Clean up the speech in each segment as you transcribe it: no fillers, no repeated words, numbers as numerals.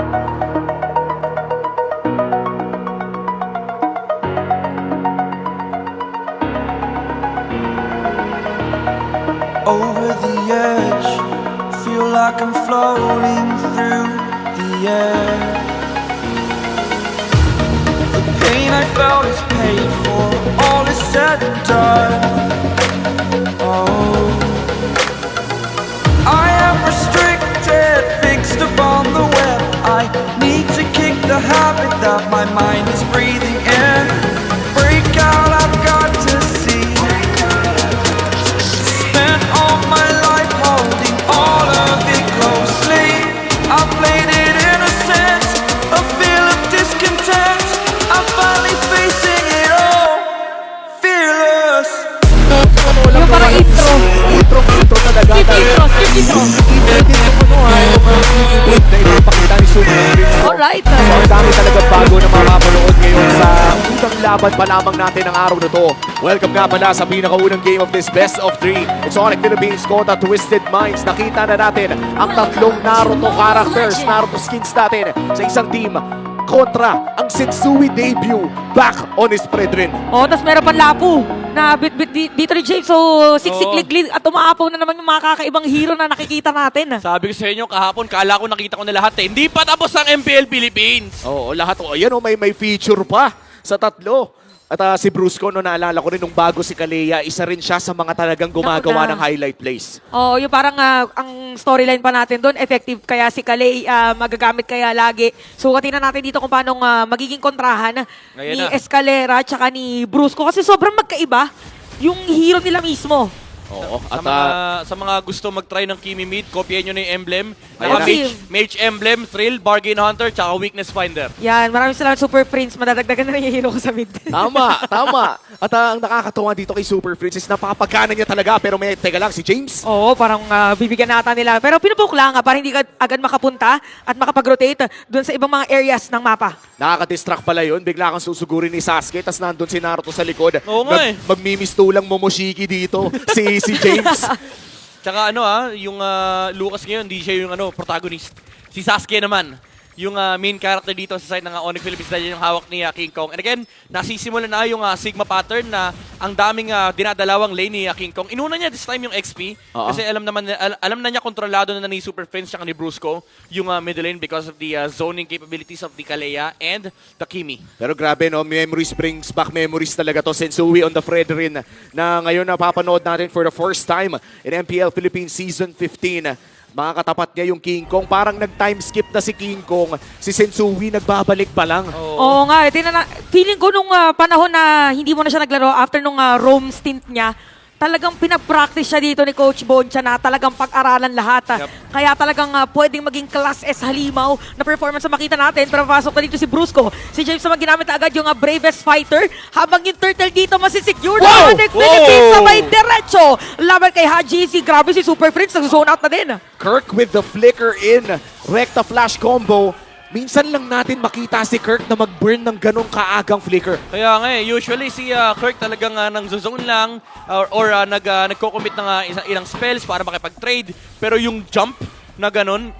Over the edge, feel like I'm floating through the air. The pain I felt is paid for, all is said and done. Oh, I am restricted, fixed upon the web. I need to kick the habit that my mind is breathing in. Break out, I've got to see. Spent all my life holding all of it closely. I played it innocent, a feel of discontent. I'm finally facing it all, fearless. Yung parang intro. Intro talaga. Skip intro, skip intro. Na ipapakita ni Super Prince. Alright. So, ang dami talaga bago na mapapanood ngayon sa unang laban pa lamang natin ng araw na to. Welcome nga pala sa pinakaunang game of this best of 3. It's Onyx Philippines kontra Twisted Minds. Nakita na natin ang tatlong Naruto characters, Naruto skins natin sa isang team kontra ang Sensui debut back on his brethren. Oh, tapos meron pang Lapu na bit dito ni James. So, siksik-liglig at umaapaw na naman yung mga kakaibang hero na nakikita natin. Sabi ko sa inyo kahapon, kala ko nakita ko na lahat eh. Hindi pa tapos ang MPL Philippines. Oo, lahat. Oh, ayan may feature pa sa tatlo. At si Brusco, no, naalala ko rin nung bago si Kalea, isa rin siya sa mga talagang gumagawa ng highlight plays. Oh, yung parang ang storyline pa natin doon, effective kaya si Kalei, magagamit kaya lagi. So, tingnan natin dito kung paano magiging kontrahan Ngayon ni na. Escalera at ni Brusco kasi sobrang magkaiba yung hero nila mismo. Oo. Sa At sa mga gusto mag-try ng Kimi Mid, kopyahin nyo na yung emblem. Ayan na. Mage Emblem, Thrill, Bargain Hunter, tsaka Weakness Finder. Yan, maraming salamat Super Prince. Madadagdagan na yung hero ko sa mid. tama, tama. At ang nakakatuwa dito kay Super Prince is napapagana niya talaga. Pero teka lang, si James. Oo, parang bibigyan nata nila. Pero pinupoke lang para hindi ka agad makapunta at makapag-rotate doon sa ibang mga areas ng mapa. Nakaka-distract pala yun. Bigla kang susugurin ni Sasuke, tas nandun si Naruto sa likod. Oo nga eh. Magmimistulang Momoshiki dito, si James. Tsaka yung Lucas ngayon, hindi siya yung protagonist. Si Sasuke naman, yung main character dito sa side ng Onyx Philippines dahil yung hawak ni King Kong. And again, nasisimula na yung Sigma pattern na ang daming dinadalawang lane ni King Kong. Inuna niya this time yung XP kasi alam na niya kontrolado na ni Super Prince at ni Brusco yung middle lane because of the zoning capabilities of the Kalea and the Kimi. Pero grabe, no? Memories brings back memories talaga to. Sensui on the Fredrin na ngayon napapanood natin for the first time in MPL Philippines Season 15. Mga katapat niya yung King Kong. Parang nag-time skip na si King Kong. Si Sensui nagbabalik pa lang. Oo nga, feeling ko nung panahon na hindi mo na siya naglaro after nung Rome stint niya, talagang pinapractice siya dito ni Coach Boncha na talagang pag-aralan lahat. Yep. Kaya talagang pwedeng maging class S halimaw na performance na makita natin. Pero pasok na dito si Brusco. Si James naman ginamit na agad yung bravest fighter. Habang yung turtle dito masisecure na Onyx Philippines sabay diretso. Laban kay Haji, grabe si Super Prince, nag-zone out na din. Kirk with the flicker in. Recta flash combo. Minsan lang natin makita si Kirk na mag-burn ng ganong kaagang flicker. Kaya nga usually si Kirk talagang nang zone lang or nagko-commit ng ilang spells para makipag-trade. Pero yung jump na ganon,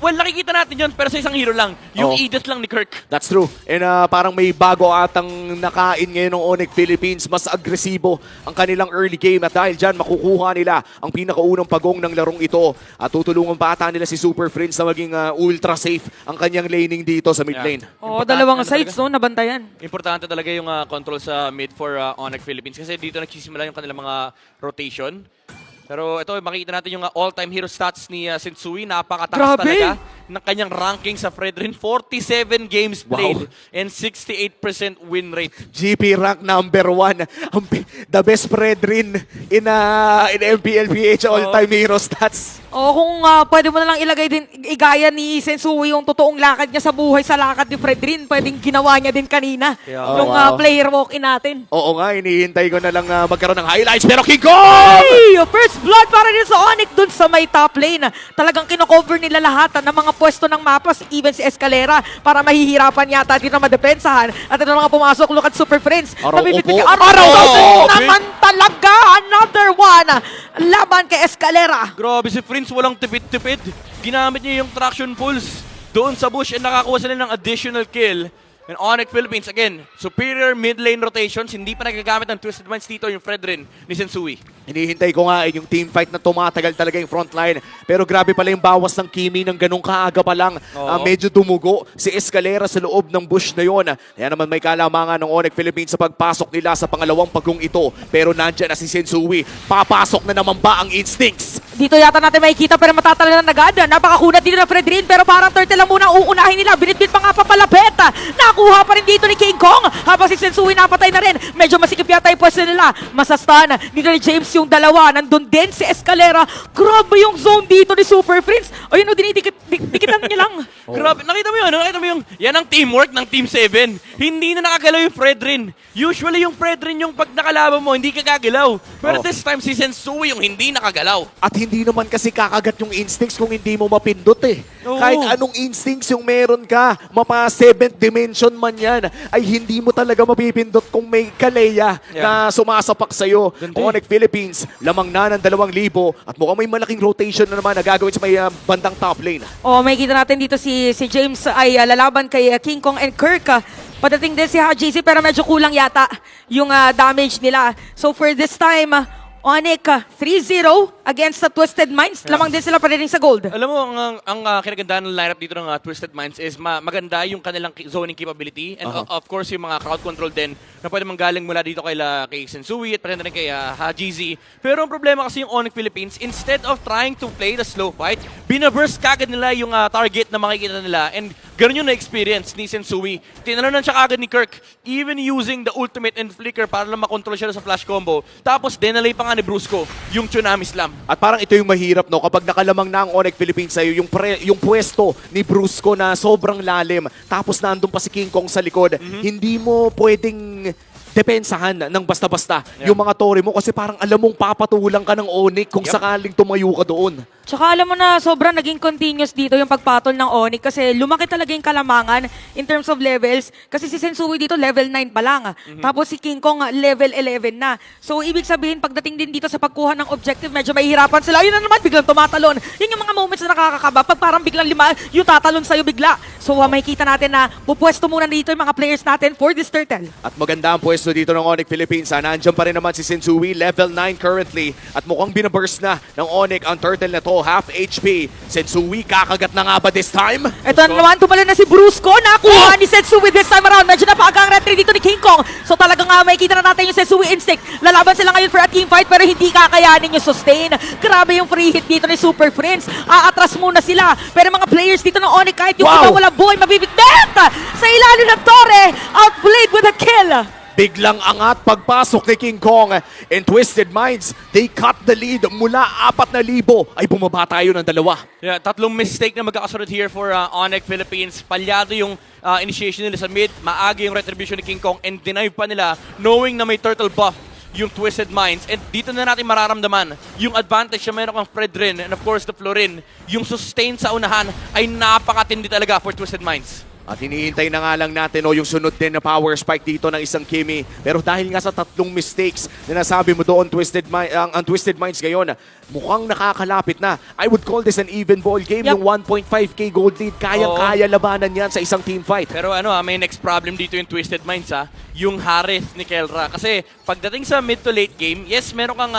nakikita natin yun pero sa isang hero lang. Yung edit lang ni Kirk. That's true. And parang may bago atang nakain ngayon ng Onyx Philippines. Mas agresibo ang kanilang early game at dahil dyan makukuha nila ang pinakaunang pagong ng larong ito. At tutulungan pa ata nila si Super Prince na maging ultra safe ang kanyang laning dito sa mid lane. Oo, dalawang sides, no? Nabantayan. Importante talaga yung control sa mid for Onyx Philippines kasi dito nagsisimula yung kanilang mga rotation. Pero ito, makikita natin yung all-time hero stats ni Sensui. Napakataas talaga ng kanyang ranking sa Fredrin. 47 games played and 68% win rate. GP rank number 1. The best Fredrin in MPLPH all-time hero stats. O kung pwede mo na lang ilagay din, igaya ni Sensui yung totoong lakad niya sa buhay sa lakad ni Fredrin, pwedeng ginawa niya din kanina nung player walk-in natin. Oo nga, inihintay ko na lang magkaroon ng highlights. Pero King Kong! Hey! First blood para din sa Onyx dun sa may top lane. Talagang kinocover nila lahat ng mga pwesto ng mapas, even si Escalera, para mahihirapan yata dito na madepensahan. At ito na mga pumasok, look at Super Prince. Araw naman talaga! Another one! Laban kay Escalera. Grabe si Prince, walang tipid-tipid. Ginamit niya yung traction pulse. doon sa bush and nakakuha sila ng additional kill. And Onyx Philippines, again, superior mid lane rotations. Hindi pa nagagamit ng Twisted Minds dito yung Fredrin ni Sensui. Hinihintay ko nga yung team fight na tumatagal talaga yung frontline. Pero grabe pala yung bawas ng Kimi ng ganung kaaga pa lang. Oo. Medyo dumugo si Escalera sa loob ng bush na yon. Kaya naman may kalamangan ng Onyx Philippines sa pagpasok nila sa pangalawang pagong ito. Pero nandyan na si Sensui. Papasok na naman ba ang instincts? Dito yata natin makikita pero matatala na agad. Napakakunat dito na Fredrin pero parang turtle lang muna ang uunahin nila. Binitbit pa nga papalapit. Nakuha pa rin dito ni King Kong habang si Sensui napatay na rin. Medyo masikip yata yung pwesto nila. Masastan dito ni James yung dalawa. Nandun din si Escalera. Grabe yung zone dito ni Super Prince. Ayun o, dikitan niya lang. Grabe, nakita mo yun? Nakita mo yung, yan ang teamwork ng Team 7. Hindi na nakagalaw yung Fredrin. Usually yung Fredrin yung pag nakalaban mo, hindi ka gagalaw. Pero this time si Sensui yung hindi nakagalaw. At hindi naman kasi kakagat yung instincts kung hindi mo mapindot eh. Oo. Kahit anong instincts yung meron ka, mapa 7th dimension man yan, ay hindi mo talaga mapipindot kung may kaleya na sumasapak sa'yo. Ganda eh. Onyx Philippines, lamang na ng 2,000 at mukhang may malaking rotation na naman na gagawin sa may bandang top lane. Oh, may kita natin dito si James ay lalaban kay King Kong and Kirk. Padating din si HJC pero medyo kulang yata yung damage nila. So for this time, Onyx 3-0 against the Twisted Minds. Lamang din sila pa rin sa gold. Alam mo, ang kinagandaan ng lineup dito ng Twisted Minds is maganda yung kanilang zoning capability and of course yung mga crowd control din na pwede manggaling mula dito kay Sensui at pwede na rin kay Hajizi. Pero ang problema kasi yung Onyx Philippines, instead of trying to play the slow fight, binaburst kagad nila yung target na makikita nila and ganun yung na-experience ni Sensui. Tinalanan siya kagad ni Kirk, even using the ultimate and flicker para lang makontrol siya sa flash combo. Tapos denalay pa nga ni Brusco yung Tsunami Slam. At parang ito yung mahirap, no? Kapag nakalamang na ang Onyx Philippines sa'yo, yung pwesto ni Brusco na sobrang lalim, tapos nandun pa si King Kong sa likod, hindi mo pwedeng depensahan ng basta-basta yung mga tore mo kasi parang alam mong papatulang ka ng Onyx kung sakaling tumayo ka doon. Tsaka alam mo na sobrang naging continuous dito yung pagpatol ng Onyx kasi lumaki talaga yung kalamangan in terms of levels. Kasi si Sensui dito level 9 pa lang. Tapos si King Kong level 11 na. So ibig sabihin pagdating din dito sa pagkuha ng objective medyo mahihirapan sila. Yun na naman biglang tumatalon. Yun yung mga moments na nakakakaba. Pag parang biglang lima yung tatalon sa'yo bigla. So makikita natin na pupwesto muna dito yung mga players natin for this turtle. At maganda ang pwesto dito ng Onyx Philippines. Nandiyan pa rin naman si Sensui, level 9 currently. At mukhang binaburst na ng Onyx ang turtle na to. Half HP. Sensui, kakagat na nga ba this time? Ito na naman, tumalon na si Brusco. Nakuha ni Sensui this time around. Medyo napaka ang retry dito ni King Kong. So talagang makikita na natin yung Sensui instinct. Lalaban sila ngayon for a team fight pero hindi kakayanin yung sustain. Grabe yung free hit dito ni Super Prince. Aatras muna sila. Pero mga players dito ng Onyx kahit yung iba wala buhay, mabibitbit! Sa ilalim ng Torre, outplayed with a kill. Biglang angat pagpasok ni King Kong and Twisted Minds. They cut the lead mula 4,000 ay bumaba tayo ng 2. Yeah, tatlong mistake na magkakasunod here for Onyx Philippines. Palyado yung initiation nila sa mid, maaga yung retribution ni King Kong and deny pa nila knowing na may turtle buff yung Twisted Minds. And dito na natin mararamdaman yung advantage na meron kang Fredrin and of course the Florin. Yung sustain sa unahan ay napakatindi talaga for Twisted Minds. At hinihintay na nga lang natin yung sunod din na power spike dito ng isang Kimi. Pero dahil nga sa tatlong mistakes na nasabi mo doon, ang Twisted Minds ngayon, mukhang nakakalapit na. I would call this an even ball game. Yep. Yung 1.5k gold lead, kayang-kaya labanan yan sa isang team fight. Pero may next problem dito yung Twisted Minds yung Harith ni Kelra. Kasi pagdating sa mid to late game, yes, meron kang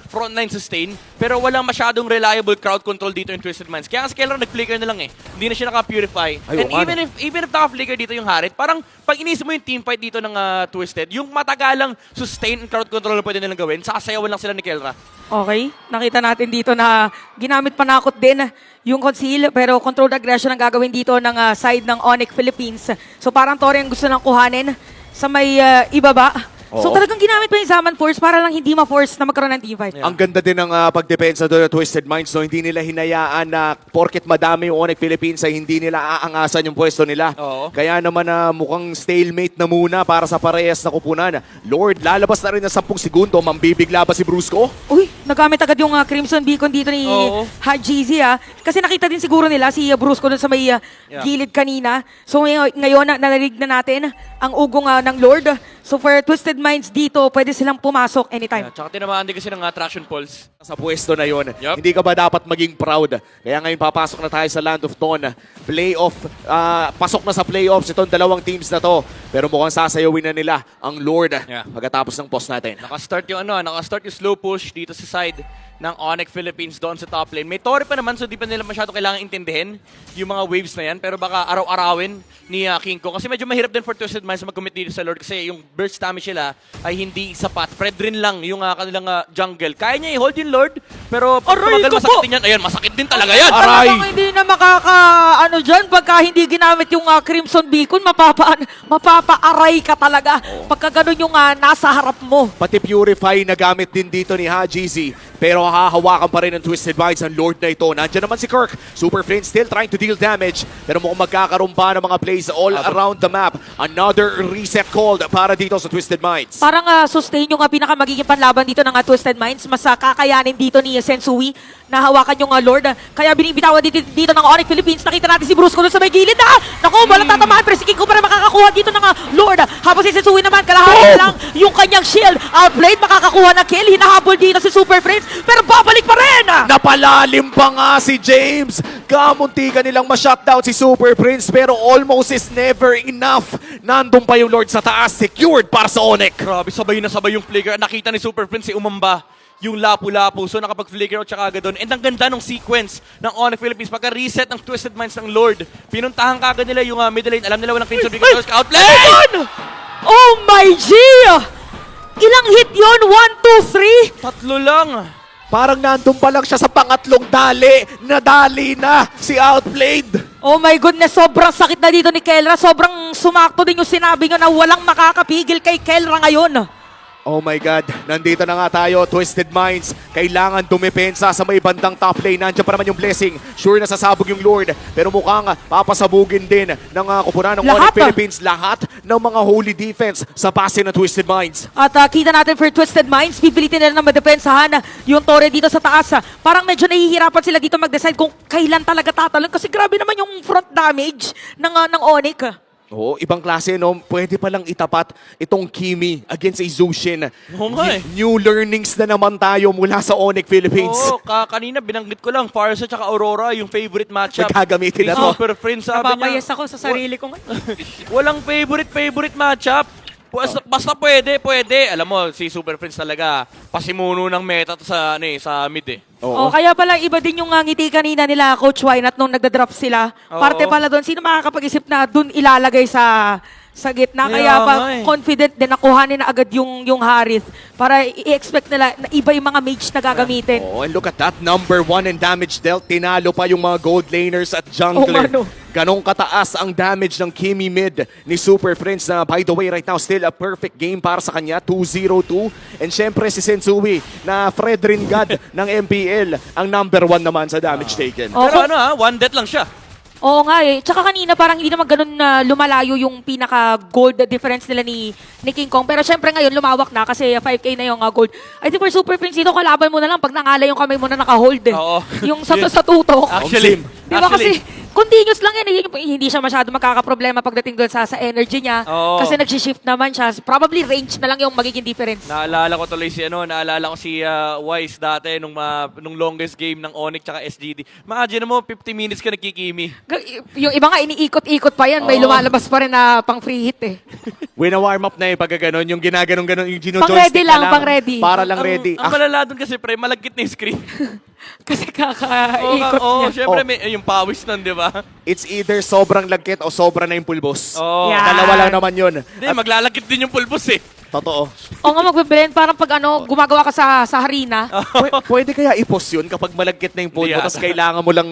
frontline sustain, pero walang masyadong reliable crowd control dito yung Twisted Minds. Kaya nga si Kelra nag-flicker na lang Hindi na siya naka-purify. And even if naka-flicker dito yung Harith, parang pag inisip mo yung team fight dito ng Twisted, yung matagalang sustain and crowd control na pwede nilang gawin, sasayawan lang sila ni Kelra. Okay, nakita natin dito na ginamit panakot din yung conceal pero controlled aggression ang gagawin dito ng side ng Onyx Philippines. So parang Tori ang gusto nang kuhanin sa may ibaba. So talagang ginamit pa yung Zaman Force para lang hindi ma-force na magkaroon ng teamfight. Ang ganda din ng pagdepensa doon ng Twisted Minds. No? Hindi nila hinayaan na porket madami yung Onyx Philippines ay hindi nila aangasan yung pwesto nila. Oo. Kaya naman mukhang stalemate na muna para sa parehas na kupunan. Lord, lalabas na rin ng 10 segundo. Mambibigla ba si Brusco? Uy, nagamit agad yung Crimson Beacon dito ni Oo. Hajizi kasi nakita din siguro nila si Brusco dun sa may gilid kanina. So ngayon narinig na natin ang ugong ng Lord. So for Twisted Minds dito, pwede silang pumasok anytime. Tsaka tinamaan din kasi ng traction pulse. Sa pwesto na yon, Yup. hindi ka ba dapat maging proud? Kaya ngayon papasok na tayo sa Land of Dawn. Playoff, pasok na sa playoffs itong dalawang teams na to. Pero mukhang sasayawin na nila ang Lord Yeah. pagkatapos ng post natin. Nakastart yung slow push dito sa side ng Onyx Philippines doon sa top lane. May Torre pa naman, so di pa nila masyado kailangan intindihin yung mga waves na yan. Pero baka araw-arawin ni King Kong. Kasi medyo mahirap din for Twisted Minds na mag-commit dito sa Lord. Kasi yung burst damage nila ay hindi sapat. Fredrin lang yung kanilang jungle. Kaya niya i-hold yung Lord, pero pag Aray tumagal ko masakit po! din yan. Ayan, masakit din talaga yan. Aray! Talagang hindi na dyan, pagka hindi ginamit yung Crimson Beacon, mapapaaray ka talaga. Pagka ganun yung nasa harap mo. Pati Purify na gamit din dito ni Hajizi. Pero hahawakan pa rin ng Twisted Minds ang Lord na ito. Nandiyan naman si Kirk. Super Flynn still trying to deal damage. Pero mukhang magkakaroon pa ng mga plays all around the map. Another reset called para dito sa Twisted Minds. Parang sustain yung pinakamagiging panlaban dito ng Twisted Minds. Mas kakayanin dito ni Sensui na hawakan yung Lord. Kaya binibitawan dito ng Onyx Philippines. Nakita natin si Brusco doon sa may gilid. Naku, walang tatamaan. Pero si King ko pa rin makakakuha dito ng Lord. Habang si Sensui naman, kalahati na lang yung kanyang shield. Outplayed, makakakuha ng kill. Hinahabol dito si Super Friends. Pero babalik pa rin! Napalalim pa nga si James. Kamuntikan nilang ma-shutdown si Super Prince pero almost is never enough. Nandun pa yung Lord sa taas. Secured para sa Onyx. Grabe, sabay na sabay yung flicker. Nakita ni Super Prince si umamba yung lapu-lapu. So nakapag-flicker out siya agad doon. And ang ganda ng sequence ng Onyx Philippines. Pagka-reset ng Twisted Minds ng Lord, pinuntahan kagad nila yung middle lane. Alam nila walang Crimson Beacon. Outplay! Oh my G! Ilang hit yon? 1, 2, 3? Tatlo lang. Parang nandun pa lang siya sa pangatlong dali. Nadali na si Outplayed. Oh my goodness, sobrang sakit na dito ni Kelra. Sobrang sumakto din yung sinabi nyo na walang makakapigil kay Kelra ngayon. Oh my God, nandito na nga tayo, Twisted Minds. Kailangan dumepensa sa may bandang top lane. Nandiyan pa naman yung blessing. Sure na sasabog yung Lord. Pero mukhang papasabugin din ng kupunan ng Onyx Philippines lahat ng mga holy defense sa base ng Twisted Minds. At kita natin for Twisted Minds, pipilitin nila na madepensahan yung Torre dito sa taas. Parang medyo nahihirapan sila dito mag-decide kung kailan talaga tatalon. Kasi grabe naman yung front damage ng Onyx. Oo, ibang klase, no? Pwede palang itapat itong Kimi against a Zushin. Oo nga eh. New learnings na naman tayo mula sa Onyx Philippines. Oo, kanina binanggit ko lang, Farsa at Aurora, yung favorite matchup. Nagkagamitin na ni to. Super Friends, sabi niya. Napapayas ako sa sarili ko. Walang favorite matchup. Basta pwede. Alam mo, si Super Friends talaga, pasimuno ng meta to sa mid eh. Oh, kaya pala iba din yung ngiti kanina nila, Coach Wynat, nung nagda-drop sila. Oo. Parte pala doon, sino makakapag-isip na doon ilalagay sa gitna. Kaya Kaya pa nga eh. confident din na kuhanin na agad yung Harith para i-expect nila na iba yung mga mage na gagamitin. Oh, and look at that, number 1 in damage dealt. Tinalo pa yung mga gold laners at jungler. Oh, ano? Ganong kataas ang damage ng Kimi mid ni Super Friends na by the way right now still a perfect game para sa kanya, 2-0-2. And syempre si Sensui na Fredrin God ng MPL ang number 1 naman sa damage taken. Oh, Pero one death lang siya. Oo nga eh. Tsaka kanina parang hindi naman ganun na lumalayo yung pinaka-gold difference nila ni King Kong. Pero syempre ngayon lumawak na kasi 5K na yung gold. I think for Super Prince dito, kalaban mo na lang pag nangalay yung kamay mo na naka-hold eh. Oo. Yung sa tutok. Actually, Di ba kasi continuous lang yan eh. Hindi siya masyado magkakaproblema pagdating doon sa energy niya. Oo. Kasi nag-shift naman siya. Probably range na lang yung magiging difference. Naalala ko tuloy naalala ko si Wise dati nung longest game ng Onyx tsaka SGD. Imagine mo, 50 minutes ka nagkikimi. Yung iba nga, iniikot-ikot pa yan. May Oo. lumalabas pa rin na pang free hit eh. Wina-warm up na pagka ganon, yung ginaganon-ganon, yung Pang-ready gino-joystick na lang, pang-ready. Para lang ready. Ang malala dun kasi, pre, malagkit na yung screen. Kasi kakaikot Oo, niya. syempre, may, yung pawis nun, di ba? It's either sobrang lagkit o sobra na yung pulbos. Oo. Yeah. Dalawa lang naman yun. Hindi, maglalagkit din yung pulbos eh. Totoo. O nga magbe-blend, parang pag gumagawa ka sa harina. Pwede kaya i-pause yun kapag malagkit na yung phone mo Hindi tapos kailangan mo lang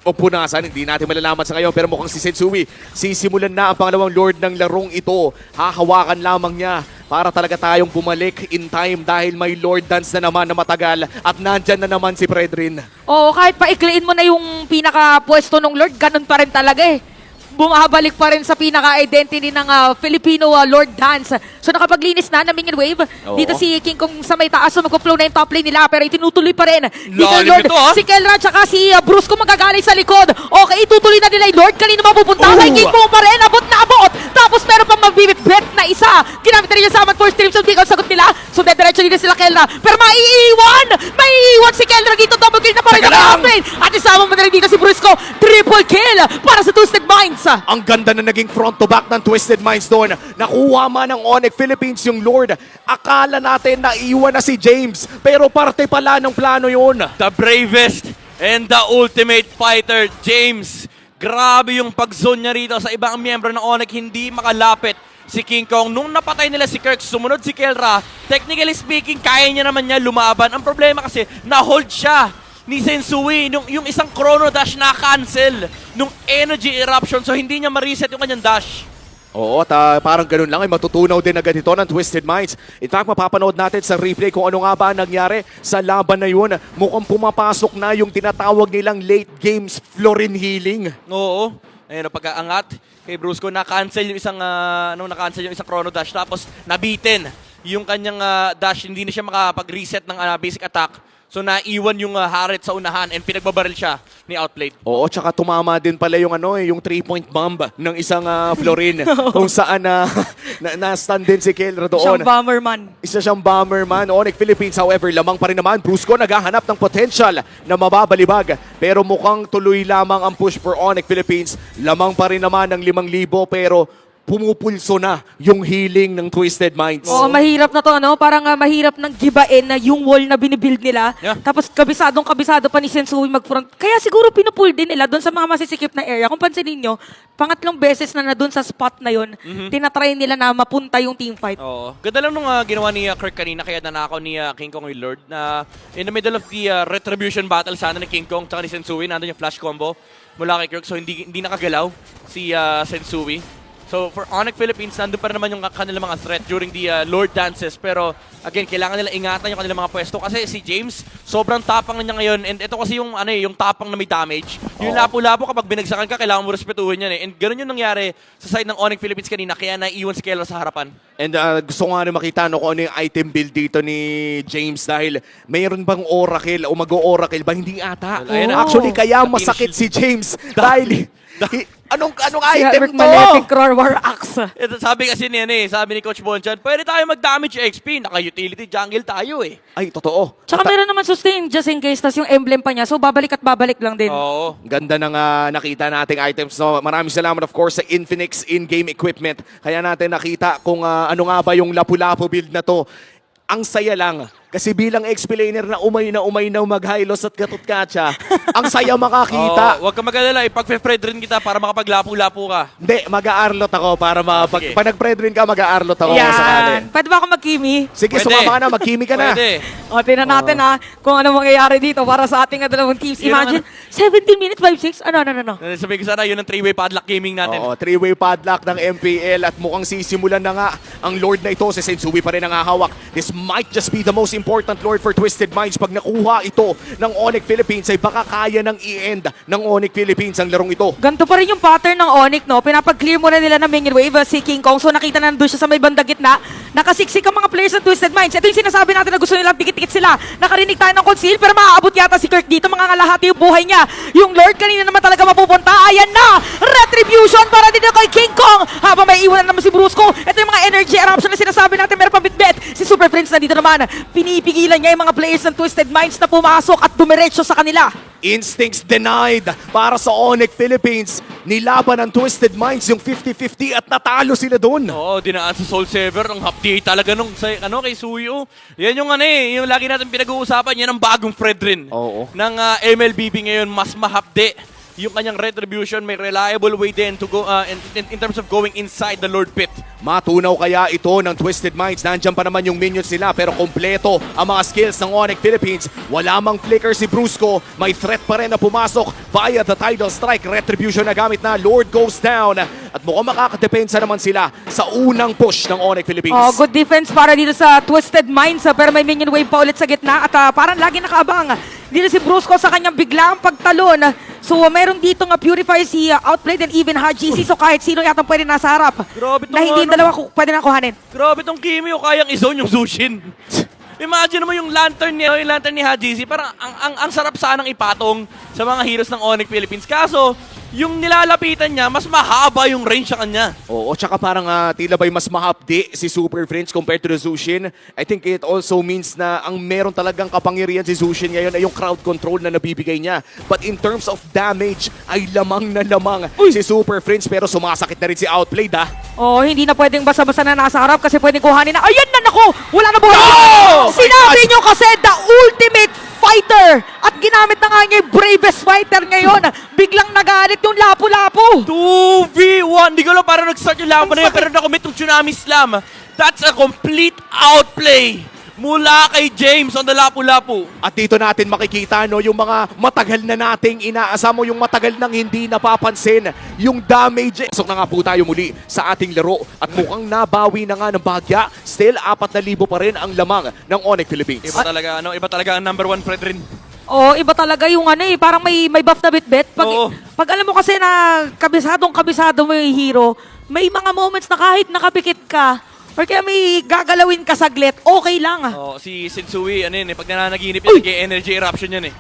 punasan. Hindi natin malalaman sa ngayon pero mukhang si Sensui sisimulan na ang pangalawang Lord ng larong ito. Hahawakan lamang niya para talaga tayong bumalik in time dahil may Lord Dance na naman na matagal at nandyan na naman si Fredrin. Oo, kahit paikliin mo na yung pinaka-pwesto ng Lord, ganun pa rin talaga eh. bumabalik pa rin sa pinaka-identity ng Filipino Lord Dance. So nakapaglinis na Minion Wave. Oo. Dito si King Kong sa may taas, so magpo-flow na yung top lane nila, pero itinutuloy pa rin. Dito Lalim Lord, nito, ah. si Kelra tsaka si Brusco magagaling sa likod. Okay, itutuloy na nila yung Lord. Kanino mapupunta? Oh. Kay King Kong pa rin, abot na abot. Tapos meron pang magbibit-bet na isa. Ginamit na rin yung summon for streams of ang sagot nila. So dediretso nila sila Kelra. Pero maiiwan si Kelra dito. Double kill na pa rin Teka ang lang. top lane. At isama mo na rin dito si Brusco. Triple kill para sa Twisted Minds. Ang ganda na naging front to back ng Twisted Minds doon. Nakuha man ng Onyx Philippines yung Lord. Akala natin na iwan na si James. Pero parte pala ng plano yun. The bravest and the ultimate fighter, James. Grabe yung pag-zone niya rito sa ibang miyembro ng Onyx, hindi makalapit si King Kong. Nung napatay nila si Kirk, sumunod si Kelra. Technically speaking, kaya niya naman niya lumaban. Ang problema kasi, na-hold siya ni Sensui. Yung isang chrono dash na-cancel nung energy eruption, so hindi niya ma-reset yung kanyang dash. Oo, at parang ganun lang ay matutunaw din agad ito ng Twisted Minds. In fact, mapapanood natin sa replay kung ano nga ba nangyari sa laban na yun. Mukhang pumapasok na yung tinatawag nilang late games Florin Healing. Oo. Ayun, pagkaangat kay Brusco, na-cancel yung isang na-cancel yung isang chrono dash, tapos nabitin yung kanyang dash, hindi na siya makapag-reset ng basic attack. So naiwan yung Harit sa unahan and pinagbabaril siya ni Outplayed. Oo, tsaka tumama din pala yung yung 3-point bomb ng isang Florin kung saan na-stand din si Kelra doon. Siyang bomberman. Isa siyang bomberman. Onyx Philippines, however, lamang pa rin naman. Brusco naghahanap ng potential na mababalibag. Pero mukhang tuloy lamang ang push for Onyx Philippines. Lamang pa rin naman ng 5,000 pero pumupulso na yung healing ng Twisted Minds. Oo, mahirap na to, ano? Parang mahirap nang gibain na yung wall na binibuild nila. Yeah. Tapos kabisado pa ni Sensui mag-front. Kaya siguro pinupull din nila doon sa mga masisikip na area. Kung pansinin nyo, pangatlong beses na doon sa spot na yun, tinatry nila na mapunta yung teamfight. Oo. Ganda lang nung ginawa ni Kirk kanina, kaya nanakaw ni King Kong yung Lord na in the middle of the retribution battle sana ni King Kong tsaka ni Sensui, nandun yung flash combo mula kay Kirk, so hindi nakagalaw si Sensui. So for Onyx Philippines, nandun pa rin naman yung kanilang mga threat during the Lord dances. Pero again, kailangan nila ingatan yung kanilang mga pwesto kasi si James, sobrang tapang na niya ngayon. And ito kasi yung yung tapang na may damage. Yung lapo-lapo kapag binagsakan ka, kailangan mo respetuhin yan eh. And ganun yung nangyari sa side ng Onyx Philippines kanina, kaya naiwan si Kelra sa harapan. And gusto ko nga rin makita kung ano yung item build dito ni James dahil mayroon bang Oracle o mag-o-Oracle ba? Hindi ata. Well, ayun na. Actually, kaya Latina masakit si shield. James dahil anong item to? Magnetic Roar War Axe. Ito, sabi kasi niya sabi ni Coach Bonchan, pwede tayo mag-damage XP, naka-utility jungle tayo eh. Ay, totoo. Tsaka meron naman sustain just in case, tas yung emblem pa niya. So babalik at babalik lang din. Oo. Ganda ng nakita nating items. No? Maraming salamat of course sa Infinix in-game equipment. Kaya natin nakita kung ano nga ba yung lapu-lapu build na to. Ang saya lang. Kasi bilang explainer na umay na mag-hilos at katut-katsa, ang saya makakita. Huwag ka mag-alala, ipag-fred rin kita para makapaglapu-lapu ka. Hindi, mag-aarlot ako para sige. pag nag-pred rin ka, mag-aarlot ako sakali. Pwede ba ako mag-kimi? Sige, Pwede. sumama ka na, mag-kimi ka na. Pwede. O, tingnan natin kung ano mangyayari dito para sa ating dalawang teams. Yun Imagine, 17 minutes, 5-6? Ano? Sabi ko sana, yun ang 3-way padlock gaming natin. Oo, 3-way padlock ng MPL at mukhang sisimulan na nga ang Lord na ito. Si Sensui pa rin ang hahawak. This might just be the most important Lord for Twisted Minds. Pag nakuha ito ng Onyx Philippines ay baka kaya ng i-end ng Onyx Philippines ang larong ito. Ganito pa rin yung pattern ng Onyx, no? Pinapag-clear muna nila ng Minion Wave si King Kong. So nakita na nandun siya sa may bandang gitna. Nakasiksik ang mga players ng Twisted Minds. Ito yung sinasabi natin na gusto nilang dikit-dikit sila. Nakarinig tayo ng conceal pero maaabot yata si Kirk dito. Mga kalahati yung buhay niya. Yung Lord kanina naman talaga mapupunta. Ayan na! Retribution para dito kay King Kong. Habang may iwanan naman si Brusco. Ito yung mga energy eruption na sinasabi natin. Meron pang bitbit. Si Super Prince na dito naman. Pinipigilan niya yung mga players ng Twisted Minds na pumasok at dumiretso sa kanila. Instincts denied para sa Onyx Philippines. Nilaban ng Twisted Minds yung 50-50 at natalo sila doon. Oo, dinaan sa Soul Saver. Ang hapdi talaga nung kay Suyo. Yan yung yung lagi natin pinag-uusapan. Yan ang bagong Fred rin. Oo. Ng MLBB ngayon, mas mahapdi yung kanyang retribution. May reliable way din to go in terms of going inside the Lord Pit. Matunaw kaya ito ng Twisted Minds. Nandyan pa naman yung minions nila pero kompleto ang mga skills ng Onyx Philippines. Wala mang flicker si Brusco. May threat pa rin na pumasok via the Tidal Strike. Retribution na gamit na. Lord goes down. At mukhang makakadepensa naman sila sa unang push ng Onyx Philippines. Oh, good defense para dito sa Twisted Minds. Pero may Minion Wave pa ulit sa gitna. At parang lagi nakaabang dito si Brusco sa kanyang biglaang pagtalon So meron dito nga Purify si Outplayed and even HGC. So kahit sino yata pwede nasa harap. Grabe Na tong hindi yung ano. dalawa pwede na kuhanin. Grabe tong Kimio, kayang i-zone yung Zushin. Imagine mo yung lantern ni HGC, parang ang sarap sanang ipatong sa mga heroes ng Onyx Philippines. Kaso, yung nilalapitan niya, mas mahaba yung range sa kanya. Oo, tsaka parang tila ba'y mas mahapdi si Super Friends compared to the Zushin. I think it also means na ang meron talagang kapangyarihan si Zushin ngayon ay yung crowd control na nabibigay niya. But in terms of damage, ay lamang na lamang si Super Friends, pero sumasakit na rin si Outplayed Oh, hindi na pwedeng basa-basa na nasa harap kasi pwedeng kuhanin na. Ayan na, naku! Wala na buhay. No! Sinabi My God! nyo kasi the ultimate fighter at ginamit na nga niya yung bravest fighter ngayon. Biglang nagalit yung lapu-lapu. 2v1. Di ko lang parang nag-start yung laban na yun, pero nakomit yung Tsunami Slam. That's a complete outplay mula kay James on the lapu-lapu. At dito natin makikita no, yung mga matagal na nating inaasam mo, yung matagal nang hindi napapansin, yung damage. So na nga po tayo muli sa ating laro at mukhang nabawi na nga ng bahagya. Still, 4,000 pa rin ang lamang ng Onyx Philippines. Iba talaga ang number 1 Fred rin. Oh, iba talaga yung ano eh, parang may buff na bit-bit. Oo. Pag alam mo kasi na kabisado mo yung hero, may mga moments na kahit nakapikit ka, or kaya may gagalawin ka saglit, okay lang. Oh, si Sensui, ano yun, pag nananaginip yan, nag-energy eruption yan eh.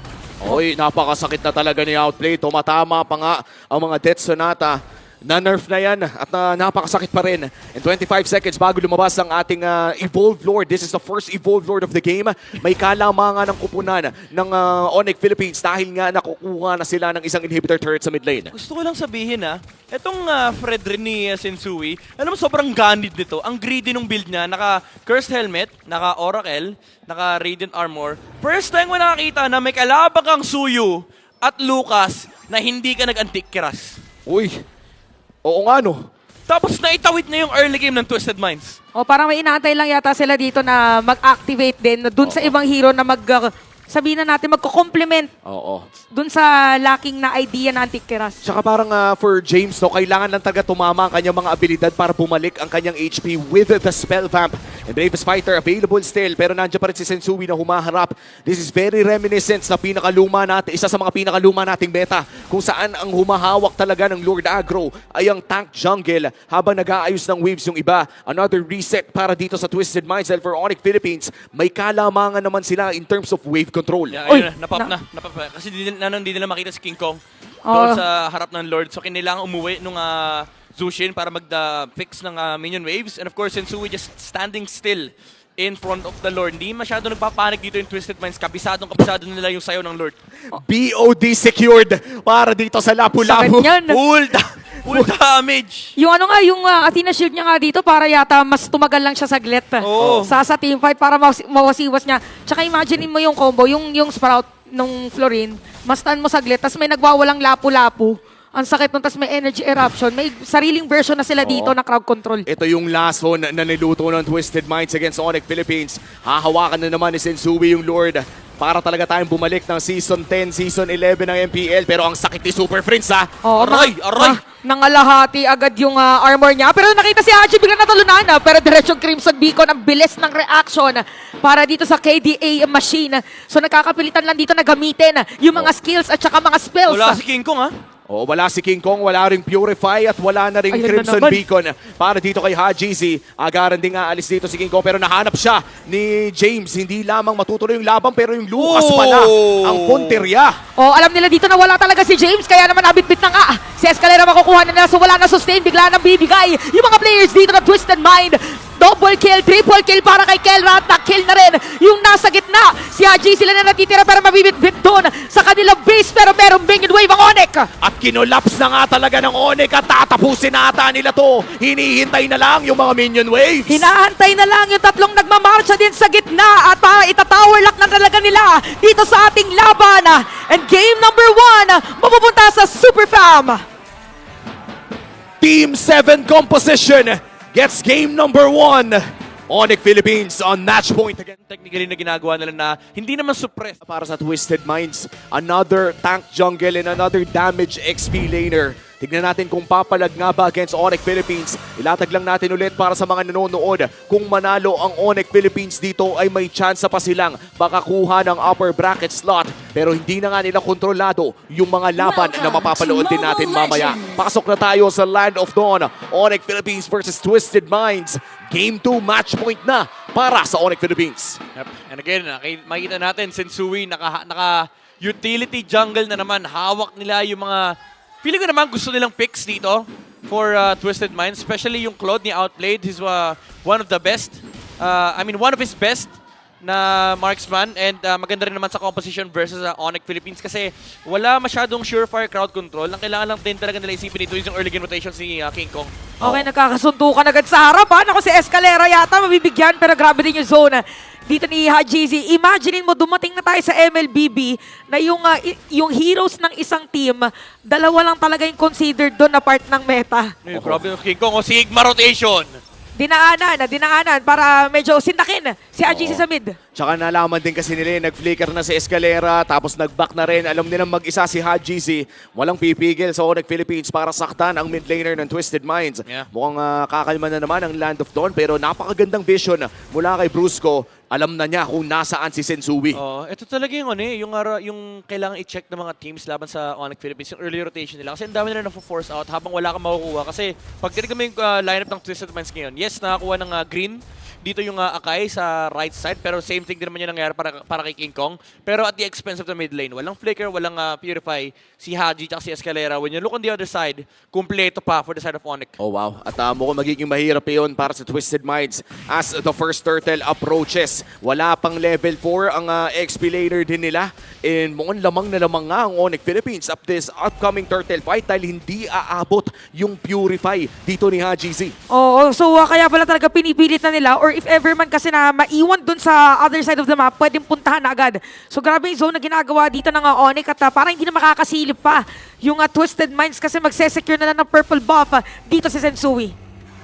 Oy, napakasakit na talaga ni Outplay. Tumatama pa nga ang mga Death Sonata. Na-nerf na yan at napakasakit pa rin. In 25 seconds bago lumabas ang ating Evolved Lord. This is the first Evolved Lord of the game. May kalamangan ng kupunan ng Onyx Philippines dahil nga nakukuha na sila ng isang inhibitor turret sa mid lane. Gusto ko lang sabihin etong Fred rin ni Sensui, alam mo sobrang ganid nito. Ang greedy nung build niya, naka Cursed Helmet, naka Oracle, naka Radiant Armor. First time ko nakakita na may kalabang kang Suyu at Lucas na hindi ka nag-antik kiras. Uy, oo nga no. Tapos naitawid na yung early game ng Twisted Minds. O parang may inaantay lang yata sila dito na mag-activate din dun sa ibang hero na sabihin na natin, magko-complement Oo. dun sa lacking na idea na Antikiras. Tsaka parang for James, no, kailangan lang talaga tumama ang kanyang mga abilidad para bumalik ang kanyang HP with the Spell Vamp. And Bravest Fighter available still, pero nandiyan pa rin si Sensui na humaharap. This is very reminiscent sa pinakaluma natin, isa sa mga pinakaluma nating meta, kung saan ang humahawak talaga ng Lord Agro ay ang tank jungle habang nag-aayos ng waves yung iba. Another reset para dito sa Twisted Minds. And for Onyx Philippines, may kalamangan naman sila in terms of wave control. Yeah, Uy, ayun na, napap na. Kasi hindi nila makita si King Kong Oo. doon sa harap ng Lord. So kailangan umuwi nung Zushin para mag-fix ng minion waves. And of course, Sensui just standing still in front of the Lord. Hindi masyado nagpapanik dito yung Twisted Minds. Kabisado nila yung sayo ng Lord. BOD secured para dito sa Lapu-Lapu. Sakit yan. Full damage! Yung ano nga, yung Athena Shield niya nga dito para yata mas tumagal lang siya saglit. Oo. Sa teamfight para mawasiwas niya. Tsaka imagine mo yung combo, yung Sprout nung Florin, mastan mo saglit, tas may nagwawalang lapu-lapu. Ang sakit nun, tas may energy eruption. May sariling version na sila dito na crowd control. Ito yung last one na niluto ng Twisted Minds against Onyx Philippines. Hahawakan na naman ni Sensui yung Lord para talaga tayong bumalik ng Season 10, Season 11 ng MPL. Pero ang sakit ni Super Friends Oo, Aray! nangalahati agad yung armor niya. Pero nakita si Haji biglang natulunan. Pero diretsong Crimson Beacon, ang bilis ng reaction para dito sa KDA machine. So nakakapilitan lang dito na gamitin yung mga skills at saka mga spells. Wala si King Kong Oh, wala si King Kong, wala ring Purify at wala na ring Ayun na Crimson naman. Beacon para dito kay Hajizi. Agaran din nga alis dito si King Kong pero nahanap siya ni James. Hindi lamang matutuloy yung laban pero yung Lucas pala ang punteriya. Oh, alam nila dito na wala talaga si James, kaya naman nabitbit na nga. Si Escalera makukuha na nila, so wala na sustain, bigla nang bibigay. Yung mga players dito na Twisted Mind. Double kill, triple kill para kay Kelra at na-kill na rin yung nasa gitna. Si Haji sila na natitira pero mabibitbit doon sa kanilang base pero merong Minion Wave ang Onyx. At kinolaps na nga talaga ng Onyx at tatapusin na ata nila to. Hinihintay na lang yung mga minion waves. Hinahantay na lang yung tatlong nagmamarcha din sa gitna at para itatower lock na talaga nila dito sa ating laban. And game number 1, mapupunta sa Super Fam. Team 7 composition gets game number 1. Onyx Philippines on match point again. Technically na ginagawa nila na hindi naman suppress. Para sa Twisted Minds, another tank jungle and another damage XP laner Tignan natin kung papalag nga ba against Onyx Philippines. Ilatag lang natin ulit para sa mga nanonood. Kung manalo ang Onyx Philippines dito ay may chance pa silang makakuha ng upper bracket slot. Pero hindi na nga nila kontrolado yung mga laban na mapapalood din natin mamaya. Pasok na tayo sa Land of Dawn. Onyx Philippines versus Twisted Minds. Game 2 match point na para sa Onyx Philippines. Yep. And again, makikita natin, Sensui, naka-utility jungle na naman. Hawak nila yung mga... Feeling ko naman gusto nilang picks dito for Twisted Minds. Especially yung Claude ni Outplayed. He's one of the best. One of his best na marksman. And maganda rin naman sa composition versus Onyx Philippines. Kasi wala masyadong surefire crowd control. Ang kailangan lang din talaga nila isipin dito yung early game rotation si King Kong. Okay, nagkakasuntukan agad sa harapan. Ako si Escalera yata mabibigyan pero grabe din yung zone dito ni Hajizi. Imaginein mo, dumating na tayo sa MLBB na yung heroes ng isang team, dalawa lang talaga yung considered doon na part ng meta. Grabe yung King Kong. Sigma rotation. Dinaanan para medyo sindakin si Hajizi sa mid. Tsaka nalaman din kasi nila, nag-flicker na si Escalera, tapos nag-back na rin. Alam nilang mag-isa si Hajizi. Walang pipigil sa Onyx Philippines para saktan ang mid laner ng Twisted Minds. Yeah. Mukhang kakalma na naman ang Land of Dawn, pero napakagandang vision mula kay Brusco. Alam na niya kung nasaan si Sensui. Ito talaga yung yung kailangan i-check ng mga teams laban sa Onyx Philippines, yung early rotation nila. Kasi ang dami nila na-force out habang wala kang makukuha. Kasi pag tinignan mo yung lineup ng Twisted Minds ngayon, yes, nakakuha ng green. Dito yung Akai sa right side, pero same thing din naman yung nangyari para kay King Kong. Pero at the expense of the mid lane. Walang Flicker, walang Purify, si Haji at si Escalera. When you look on the other side, kumpleto pa for the side of Onyx. Oh wow, at mukhang magiging mahirap yun para sa Twisted Minds as the first turtle approaches. Wala pang level 4 ang XP laner din nila. And mukhang lamang na lamang nga ang Onyx Philippines up this upcoming turtle fight dahil hindi aabot yung Purify dito ni Haji Z. Oo, so kaya pala talaga pinipilit na nila or if ever man kasi na maiwan dun sa other side of the map, pwedeng puntahan na agad. So grabe yung zone na ginagawa dito ng Onyx at parang hindi na makakasilip pa yung Twisted Minds kasi magsesecure na lang ng purple buff dito si Sensui.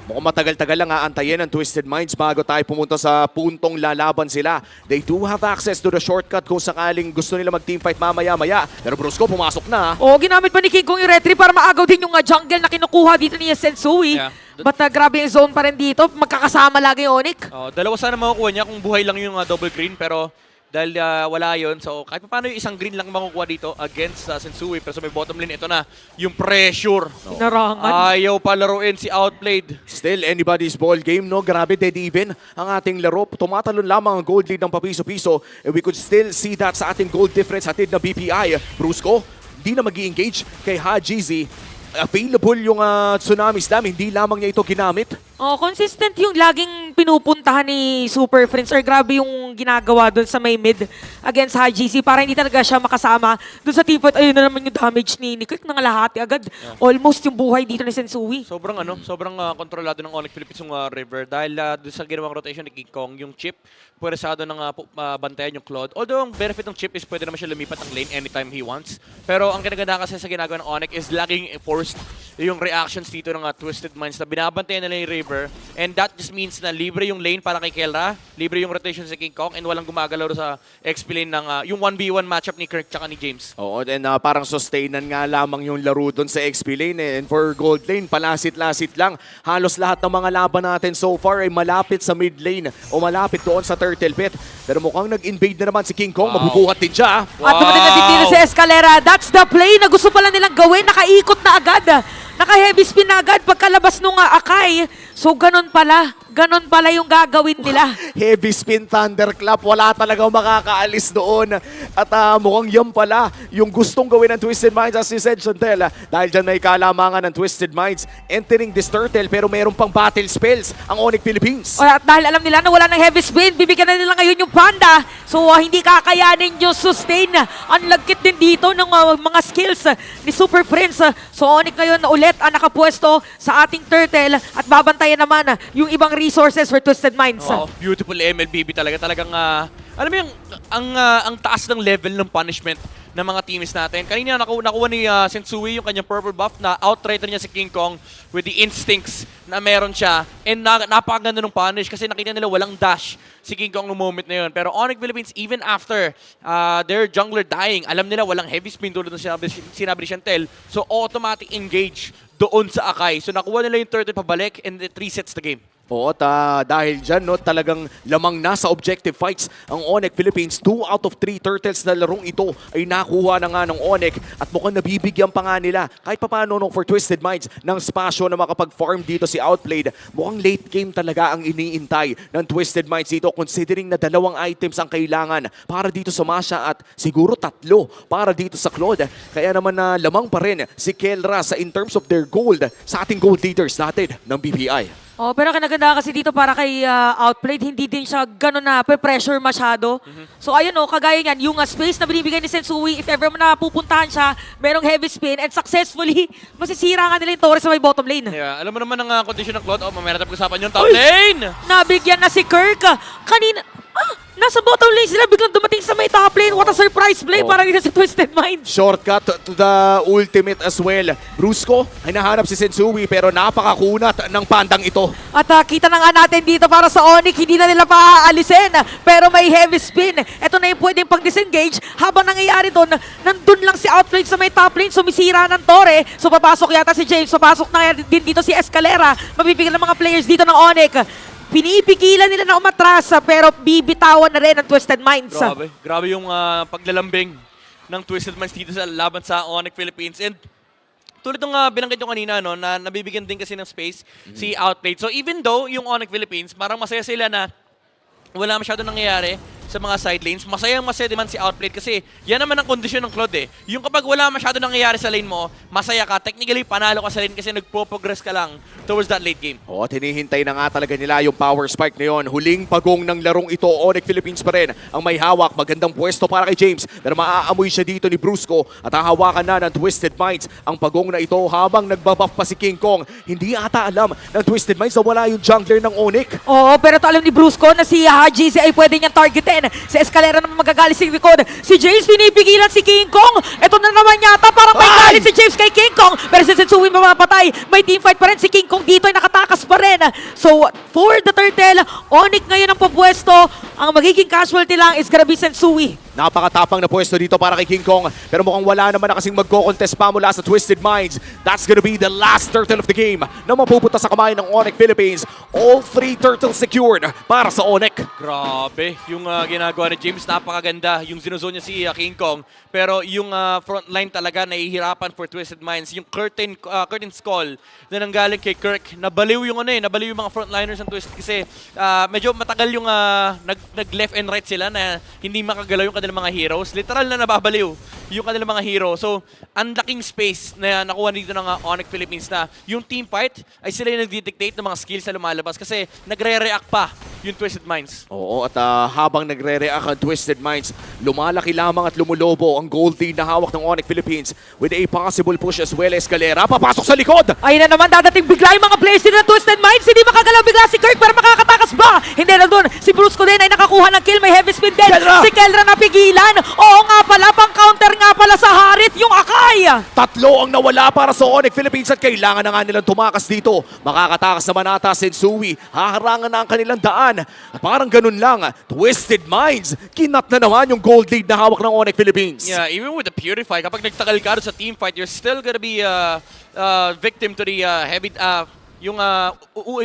Mukhang matagal-tagal lang aantayin ng Twisted Minds bago tayo pumunta sa puntong lalaban sila. They do have access to the shortcut kung sakaling gusto nila mag-teamfight mamaya-maya. Pero Brusco, pumasok na. Oo, ginamit pa ni King Kong yung retry para maagaw din yung jungle na kinukuha dito ni Sensui. Yeah. But grabe yung zone pa rin dito. Magkakasama lagi yung Onyx. Dalawa sana makukuha niya kung buhay lang yung double green, pero dahil wala yun, so kahit pa paano yung isang green lang makukuha dito against Sensui. Pero sa may bottom lane, ito na yung pressure. Inarangan. Ayaw pa laruin si Outplayed. Still anybody's ball game, no? Grabe, dead even ang ating laro. Tumatalon lamang ang gold lead ng papiso-piso. And we could still see that sa ating gold difference hatid na BPI. Brusco, hindi na mag-i-engage kay Hajizi. Available yung Tsunami Slam, hindi lamang niya ito ginamit. Oh, consistent yung laging pinupuntahan ni Super Friends or grabe yung ginagawa doon sa may mid against HGC para hindi talaga siya makasama doon sa team fight. Ayun na naman yung damage ni Quick ng lahati agad. Yeah. Almost yung buhay dito ni Sensui. Sobrang kontrolado ng Onyx Philippines yung River dahil doon sa ginawang rotation ni King Kong, yung chip, pweresado ng bantayan yung Claude. Although ang benefit ng chip is pwede naman siya lumipat ng lane anytime he wants. Pero ang kinaganda kasi sa ginagawa ng Onyx is laging forced yung reactions dito ng Twisted Minds na binabantayan nila yung River. And that just means na libre yung lane para kay Kelra, libre yung rotation sa King Kong, and walang gumagalaw sa XP lane ng yung 1v1 matchup ni Kirk tsaka ni James. Oo, and parang sustainan nga lamang yung laro doon sa XP lane. And for gold lane, palasit-lasit lang. Halos lahat ng mga laban natin so far ay malapit sa mid lane o malapit doon sa turtle pit. Pero mukhang nag-invade na naman si King Kong. Mabubuhat din siya. At dumating na din dito si Escalera. That's the play na gusto pala nilang gawin. Nakaikot na agad. Naka-heavy spin na agad pagkalabas nung Akai. So ganun pala yung gagawin nila. Heavy spin thunderclap, wala talagang makakaalis doon. At mukhang yan pala yung gustong gawin ng Twisted Minds as you said, Chantel. Dahil dyan may kalamangan ng Twisted Minds entering this turtle pero mayroon pang battle spells ang Onyx Philippines. At dahil alam nila na wala ng heavy spin, bibigyan na nila ngayon yung Panda. So hindi kakayanin yung sustain. Ang lagkit din dito ng mga skills ni Super Prince. So Onyx ngayon na ulit ang nakapwesto sa ating turtle at babantayan naman yung ibang resources for Twisted Minds. Wow, beautiful MLBB talaga. Talagang, alam mo yung, ang taas ng level ng punishment ng mga teams natin. Kanina nakuha ni Sensui yung kanyang purple buff na outrighter niya si King Kong with the instincts na meron siya. And napakaganda ng punish kasi nakita nila walang dash si King Kong no moment na yun. Pero Onyx Philippines, even after their jungler dying, alam nila walang heavy spin tulad ng sinabi ni Chantel. So automatic engage doon sa Akai. So nakuha nila yung turtle pabalik and it resets the game. Oo, dahil dyan, no, talagang lamang na sa objective fights ang Onyx Philippines. 2 out of 3 turtles na larong ito ay nakuha na nga ng Onyx at mukhang nabibigyan pa nga nila kahit pa paano no, for Twisted Minds ng spasyo na makapag-farm dito si Outplayed. Mukhang late game talaga ang iniintay ng Twisted Minds dito considering na 2 items ang kailangan para dito sa Masha at siguro 3 para dito sa Claude. Kaya naman na lamang pa rin si Kelra sa in terms of their gold sa ating gold leaders natin ng BPI. Oh, pero kinaganda kasi dito para kay Outplayed, hindi din siya gano'n na pressure masyado. So ayun kagaya niyan, yung space na binibigay ni Sensui, if ever na pupuntahan siya, merong heavy spin and successfully, masisira nga nila yung Torres sa may bottom lane. Yeah, alam mo naman ang condition ng Claude. Mamaya natin pag-usapan yung top lane! Nabigyan na si Kirk. Kanina, nasa bottom lane sila, biglang dumating sa may top lane. What a surprise play para dito si Twisted Mind. Shortcut to the ultimate as well. Brusco ay nahanap si Sensui pero napakakunat ng pandang ito. At kita na nga natin dito para sa Onyx, hindi na nila paaalisin. Pero may heavy spin. Ito na yung pwedeng pag-disengage. Habang nangyayari doon, nandun lang si Outplayed sa may top lane. Sumisira ng Torre. So papasok yata si James. Papasok na din dito si Escalera. Mabibigyan ng mga players dito ng Onyx. Pinipigilan nila na umatras pero bibitawan na rin ang Twisted Minds. Grabe yung paglalambing ng Twisted Minds dito sa laban sa Onyx Philippines. And tulad ng binanggit nyo kanina, no, na nabibigyan din kasi ng space si Outplayed. So even though yung Onyx Philippines, parang masaya sila na wala masyado nangyayari sa mga side lanes, masaya naman si Outplayed kasi yan naman ang kondisyon ng Claude eh. Yung kapag wala masyado nangyayari sa lane mo, masaya ka, technically panalo ka sa lane kasi nagpo-progress ka lang towards that late game. Oo, hinihintay na nga talaga nila yung power spike na yun. Huling pagong ng larong ito, Onyx Philippines pa rin ang may hawak. Magandang pwesto para kay James pero maaamoy siya dito ni Brusco at hahawakan na ng Twisted Minds ang pagong na ito habang nagbabuff pa si King Kong. Hindi ata alam ng Twisted Minds na wala yung jungler ng Onyx. Oo, pero alam ni Brusco na si GC ay pwede niyang targetin. Si Escalera naman magagalit si likod. Si James pinipigilan si King Kong. Ito na naman yata, parang may galit si James kay King Kong. Pero si Sensui mamapatay. May teamfight pa rin. Si King Kong dito ay nakatakas pa rin. So, for the turtle, Onyx ngayon ang pupwesto. Ang magiging casualty lang is gonna be Sensui. Napakatapang na pwesto dito para kay King Kong pero mukhang wala naman na kasing magko-contest pa mula sa Twisted Minds. That's gonna be the last turtle of the game na mapupunta sa kamay ng Onyx Philippines. All 3 turtles secured para sa Onyx. Grabe, yung ginagawa ni James, napakaganda. Yung sinuzon niya si King Kong. Pero yung frontline talaga, nahihirapan for Twisted Minds. Yung curtain's call na nanggaling kay Kirk, nabaliw yung nabaliw yung mga frontliners ng Twisted kasi medyo matagal yung nag-left and right sila na hindi makagalaw yung kanilang mga heroes. Literal na nababaliw yung kanilang mga hero. So, ang laking space na nakuha dito ng Onyx Philippines na yung team fight ay sila yung nag-dictate ng mga skills na lumalabas kasi nagre-react pa yung Twisted Minds. Oo, at habang nagre-react ang Twisted Minds, lumalaki lamang at lumulobo ang gold lead na hawak ng Onyx Philippines with a possible push as well. Escalera, papasok sa likod! Ayun na naman, dadating bigla yung mga players din ng Twisted Minds. Hindi makagalaw bigla si Kirk pero makakatakas ba? Hindi na doon. Si Brusco din ay nakakuha ng kill. May heavy spin din. Kelra! Si Kelra napigilan. Oo nga pala, pang counter nga pala sa Harit yung Akai. 3 ang nawala para sa Onyx Philippines at kailangan na nga nilang tumakas dito. Makakatakas naman ata Sensui. Haharangan na ang kanilang daan. At parang ganun lang, Twisted Minds, kinat na naman yung gold lead na hawak ng Onyx Philippines. Yeah, even with the Purify, kapag nagtakal ka sa team fight, you're still gonna be victim to the heavy... yung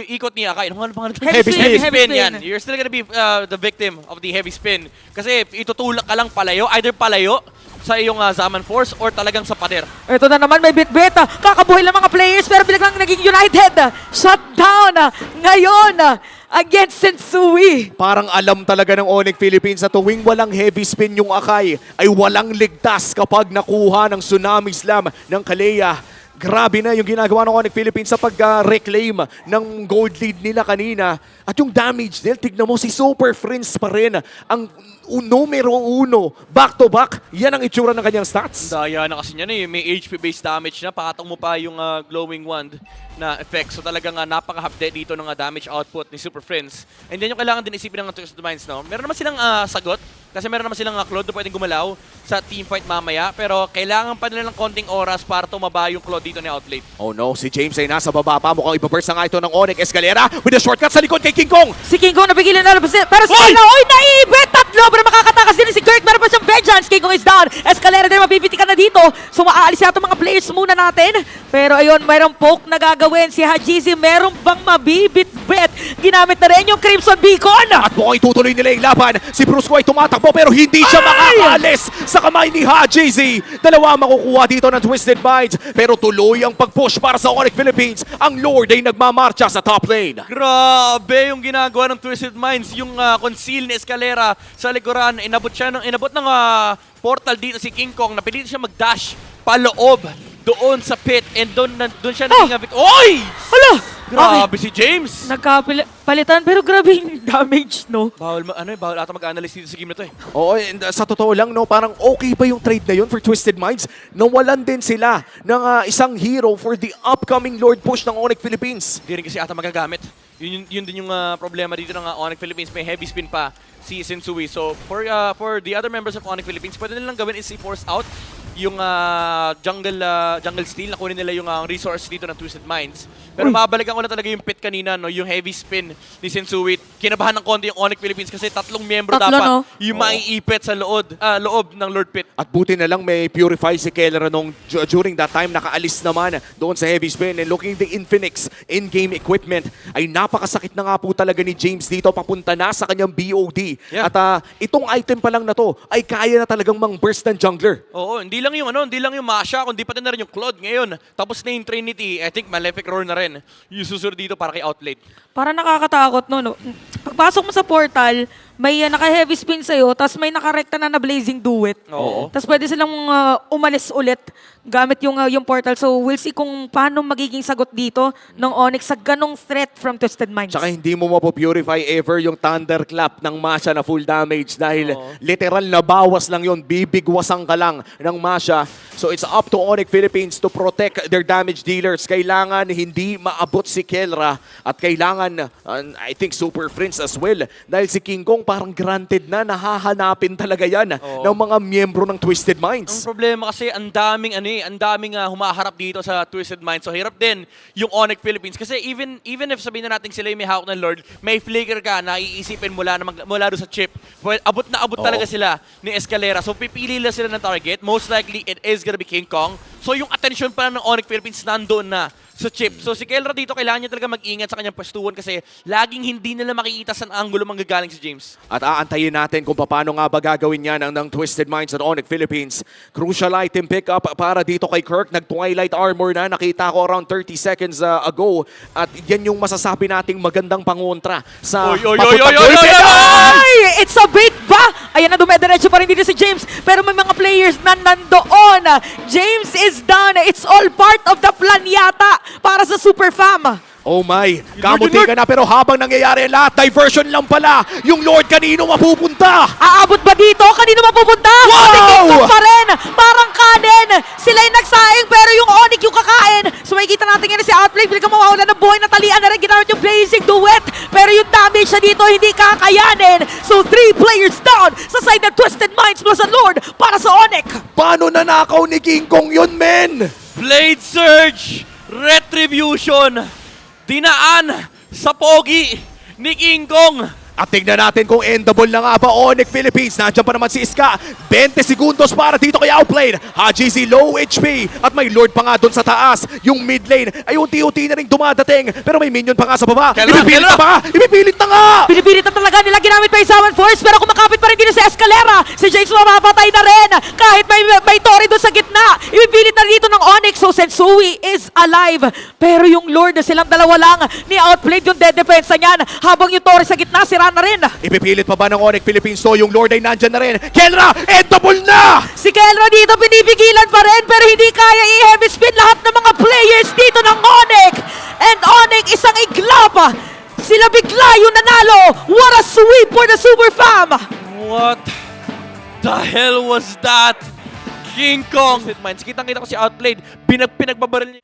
ikot niya, Akai. Ano pangalan? Heavy spin, heavy spin. Yan. You're still gonna be the victim of the heavy spin. Kasi itutulak ka lang palayo, either palayo sa iyong Zaman Force or talagang sa pader. Ito na naman, may bit-bit. Kakabuhay lang mga players pero biglang naging united. Shutdown ngayon against Sensui. Parang alam talaga ng Onyx Philippines na tuwing walang heavy spin yung Akai ay walang ligtas kapag nakuha ng Tsunami Slam ng Kalea. Grabe na yung ginagawa ng Onyx Philippines sa pag-reclaim ng gold lead nila kanina. At yung damage nila, tignan mo si Super Friends pa rin ang numero 1, back-to-back. Yan ang itsura ng kanyang stats. Daya na kasi niyan eh. May HP-based damage na. Pakatong mo pa yung glowing wand na effect. So talagang napaka-hapde dito ng damage output ni Super Friends. And then yung kailangan din isipin ng Twisted Minds, no? Meron naman silang sagot. Kasi meron naman silang Claude na pwedeng gumalaw sa teamfight mamaya. Pero kailangan pa nila ng konting oras para tumaba yung Claude dito ni Outplate. Oh no, si James ay nasa baba pa. Mukhang ipaburst na nga ito ng Onyx Escalera with a shortcut sa likod kay King Kong. Si King Kong napigilan na pero si Oy! Kayla, oy, naiibit! Tatlo, pero makakatakas din si Kirk. Meron pa siyang vengeance. King Kong is down. Escalera din, mabibitikan na dito. So maaalis yata mga players muna natin. Pero ayun, mayroong poke na gagawin. Si Hajizi, meron bang mabibit-bit? Ginamit na rin yung Crimson Beacon. At mukhang itutuloy nila yung laban. Si Brusco ay tumatakbo pero hindi siya makakaalis sa kamay ni Hajizi. Dalawa makukuha dito ng Twisted Minds. Pero tuloy ang pag-push para sa Onyx Philippines. Ang Lord ay nagmamarcha sa top lane. Grabe yung ginagawa ng Twisted Minds. Yung conceal ni Escalera sa likuran. Inabot ng portal dito si King Kong. Napilitan siya mag-dash paloob doon sa pit. And doon siya naging Oy! Hala! Grabe si James! Nagkapalitan, pero grabe yung damage, no? Bawal ata mag-analyze dito sa game na to eh. Oo, and sa totoo lang, no, parang okay ba yung trade na yun for Twisted Minds? Nawalan din sila ng isang hero for the upcoming Lord push ng Onyx Philippines. Hindi rin kasi ata magagamit. Yun din yung problema dito ng Onyx Philippines. May heavy spin pa si Sensui. So for the other members of Onyx Philippines, pwede nilang gawin is i-force out yung jungle steal. Nakunin nila yung resource dito ng Twisted Minds. Pero mabalikan ko na talaga yung pit kanina, no, yung heavy spin ni Sensui. Kinabahan ng konti yung Onyx Philippines kasi tatlong miyembro Tatlo, dapat no? yung maiipit sa loob ng Lord Pit. At buti na lang may purify si Keller during that time. Nakaalis naman doon sa heavy spin. And looking the Infinix in-game equipment ay napakasakit na nga po talaga ni James dito. Papunta na sa kanyang BOD. Yeah. At itong item pa lang na to ay kaya na talagang mang-burst ng jungler. Oo, hindi lang yung Masha, kundi pati na rin yung Claude ngayon. Tapos na yung Trinity, I think Malefic Roar na rin. Yung susunod dito para kay Outplate. Para nakakatakot, no? Pagpasok mo sa portal, may naka-heavy spin sa'yo, tapos may nakarekta na Blazing Duet. Oo. Tapos pwede silang umalis ulit gamit yung portal. So we'll see kung paano magiging sagot dito ng Onyx sa ganong threat from Twisted Minds. Tsaka hindi mo mapopurify ever yung Thunderclap ng Masha na full damage dahil literal na bawas lang yun. Bibigwasan ka lang ng Masha. So it's up to Onyx Philippines to protect their damage dealers. Kailangan hindi maabot si Kelra at kailangan, I think, Super Friends as well. Dahil si King Kong parang granted na, nahahanapin talaga yan ng mga miyembro ng Twisted Ang Minds. problema kasi ang daming humaharap dito sa Twisted Minds. So hirap din yung Onyx Philippines kasi even if sabihin na natin sila yung may hawak ng Lord, may flicker ka na iisipin mula doon sa chip. Well, abot talaga sila ni Escalera. So pipili lang sila ng target. Most likely it is gonna be King Kong. So yung attention pa ng Onyx Philippines nandoon na sa chip. So si Kelra dito, kailangan niya talaga mag-ingat sa kanyang pwestuhan kasi laging hindi nila makikita saan angulo manggagaling si James. At aantayin natin kung paano nga ba gagawin yan ng Twisted Minds at Onyx Philippines. Crucial item pickup para dito kay Kirk. Nag-Twilight Armor na. Nakita ko around 30 seconds ago. At yan yung masasabi nating magandang pangontra sa Ay! It's a bait ba? Ayan na, dumediretso pa rin dito si James. Pero may mga players na nandoon. James is down. It's all part of the plan yata para sa Super Fam. Oh my, kamuti ka na pero habang nangyayari lahat, diversion lang pala. Yung Lord kanino mapupunta? Aabot ba dito? Kanino mapupunta? Wow! King Kong pa rin. Parang kanin. Sila'y nagsaing pero yung Onyx yung kakain. So makikita natin ngayon si Outplay. Bilang mawawala ng buhay, natalian na rin. Ginamit yung Blazing Duet. Pero yung damage na dito hindi kakayanin. So 3 players down sa side ng Twisted Minds plus sa Lord para sa Onyx. Paano nanakaw ni King Kong yun, men? Blade Surge! Retribution! Dinaan sa pogi ni King Kong. At tingnan natin kung endable na nga ba Onyx Philippines. Nandiyan pa naman si Iska. 20 segundos para dito kay Outplayed. Hajizi low HP. At may Lord pa nga doon sa taas. Yung mid lane ay unti-unti na rin dumadating. Pero may minion pa nga sa baba. Ipipilit na ba? Ipipilit na nga! Pinipilit na talaga nila. Ginamit pa yung Summon Force. Pero kumakapit pa rin dito sa Escalera. Si James mapapatay na rin. Kahit may Tori doon sa gitna. Ipipilit na dito ng Onyx. So Sensui is alive. Pero yung Lord na silang dalawa lang ni Outplayed yung dead defense niyan. Habang yung Tori sa gitna, sira na rin. Ipipilit pa ba ng Onyx Philippines to? Yung Lord ay nandyan na rin. Kelra, endable na! Si Kelra dito pinipigilan pa rin pero hindi kaya i-heavy spin lahat ng mga players dito ng Onyx. And Onyx isang iglap. Sila bigla yung nanalo. What a sweep for the Super Fam. What? the hell was that? King Kong! Minds, kitang-kita ko si Outplayed. Pinagbabaril niya.